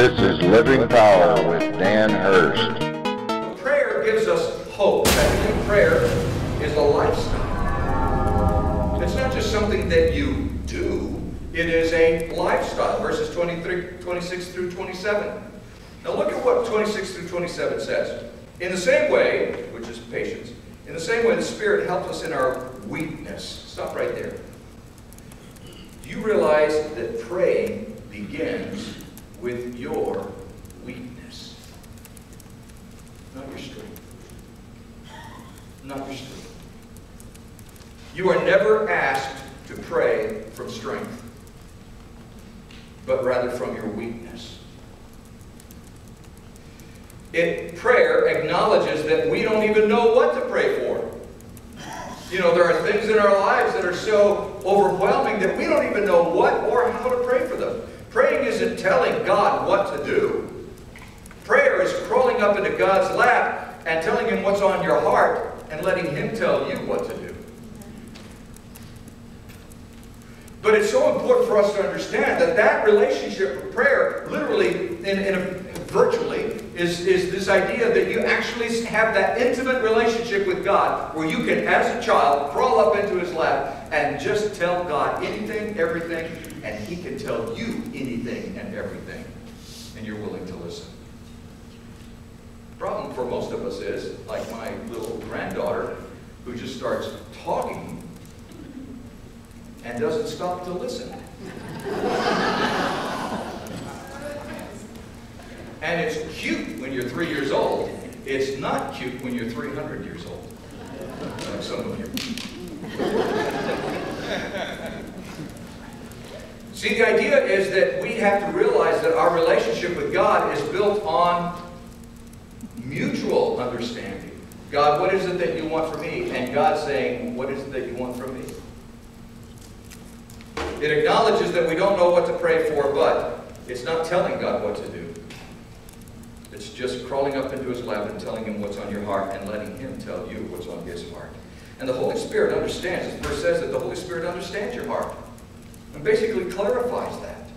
This is Living Power with Dan Hurst. Prayer gives us hope. I think prayer is a lifestyle. It's not just something that you do. It is a lifestyle. Verses 26 through 27. Now look at what 26 through 27 says. In the same way, which is patience, in the same way the Spirit helps us in our weakness. Stop right there. Do you realize that praying begins with your weakness? Not your strength. Not your strength. You are never asked to pray from strength, but rather from your weakness. Prayer acknowledges that we don't even know what to pray for. You know, there are things in our lives that are so overwhelming that we don't even know what or how to pray for them. Praying isn't telling God what to do. Prayer is crawling up into God's lap and telling Him what's on your heart and letting Him tell you what to do. But it's so important for us to understand that that relationship with prayer, literally, virtually, is this idea that you actually have that intimate relationship with God where you can, as a child, crawl up into His lap and just tell God anything, everything, and He can tell you anything and everything, and you're willing to listen. The problem for most of us is, like my little granddaughter, who just starts talking and doesn't stop to listen. And it's cute when you're 3 years old. It's not cute when you're 300 years old, like some of you. See, the idea is that we have to realize that our relationship with God is built on mutual understanding. God, what is it that you want from me? And God saying, what is it that you want from me? It acknowledges that we don't know what to pray for, but it's not telling God what to do. It's just crawling up into His lap and telling Him what's on your heart and letting Him tell you what's on His heart. And the Holy Spirit understands. This verse says that the Holy Spirit understands your heart and basically clarifies that.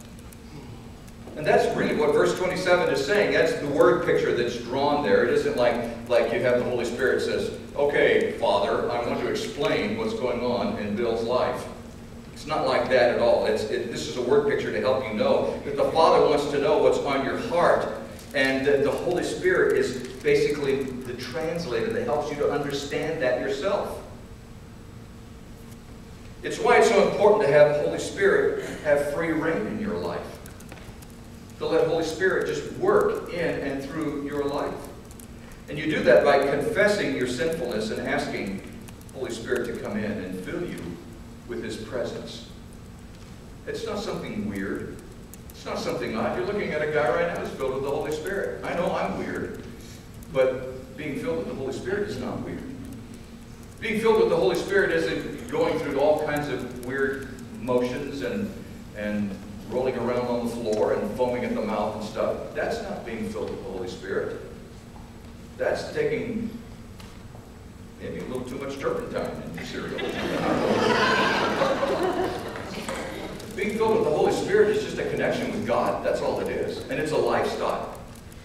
And that's really what verse 27 is saying. That's the word picture that's drawn there. It isn't like you have the Holy Spirit says, okay, Father, I want to explain what's going on in Bill's life. It's not like that at all. This is a word picture to help you know that the Father wants to know what's on your heart. And the Holy Spirit is basically the translator that helps you to understand that yourself. It's why it's so important to have the Holy Spirit have free reign in your life. To let Holy Spirit just work in and through your life. And you do that by confessing your sinfulness and asking Holy Spirit to come in and fill you with His presence. It's not something weird. It's not something odd. You're looking at a guy right now who's filled with the Holy Spirit. I know I'm weird, but being filled with the Holy Spirit is not weird. Being filled with the Holy Spirit isn't going through all kinds of weird motions and rolling around on the floor and foaming at the mouth and stuff. That's not being filled with the Holy Spirit. That's taking maybe a little too much turpentine in your cereal. Being filled with the Holy Spirit is just a connection with God. That's all it is. And it's a lifestyle.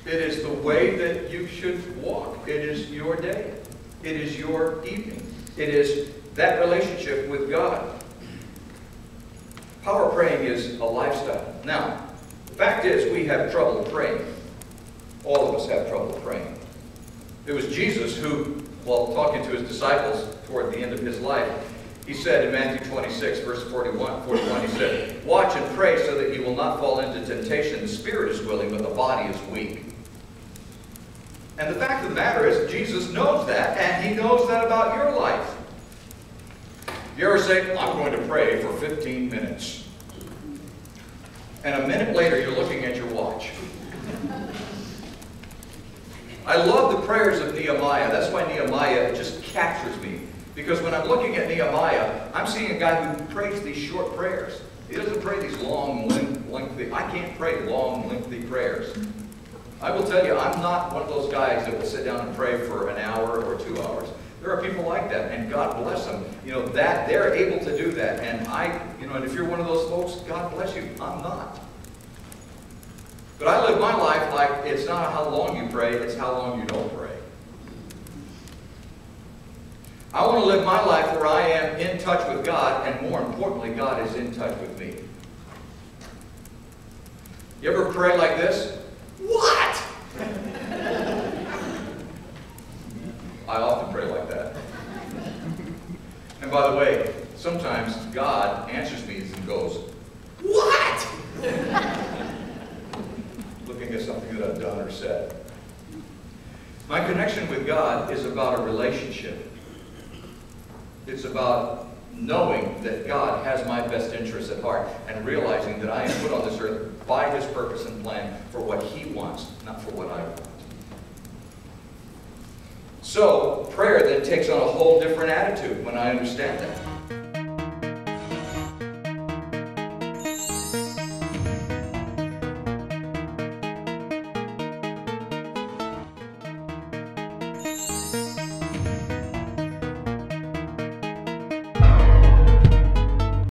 It is the way that you should walk. It is your day. It is your evening. It is that relationship with God. Power praying is a lifestyle. Now, the fact is we have trouble praying. All of us have trouble praying. It was Jesus who, while talking to His disciples toward the end of His life, He said in Matthew 26, verse 41, He said, watch and pray so that you will not fall into temptation. The spirit is willing, but the body is weak. And the fact of the matter is, Jesus knows that, and He knows that about your life. You ever say, I'm going to pray for 15 minutes. And a minute later, you're looking at your watch. I love the prayers of Nehemiah. That's why Nehemiah just captures me. Because when I'm looking at Nehemiah, I'm seeing a guy who prays these short prayers. He doesn't pray these long, lengthy. I can't pray long, lengthy prayers. I will tell you, I'm not one of those guys that will sit down and pray for an hour or 2 hours. There are people like that, and God bless them. You know, that they're able to do that. And and if you're one of those folks, God bless you. I'm not. But I live my life like it's not how long you pray, it's how long you don't pray. I want to live my life where I am in touch with God, and more importantly, God is in touch with me. You ever pray like this? What? I often pray like that. And by the way, sometimes God answers me and goes, what? Looking at something that I've done or said. My connection with God is about a relationship. It's about knowing that God has my best interests at heart and realizing that I am put on this earth by His purpose and plan for what He wants, not for what I want. So, prayer then takes on a whole different attitude when I understand that.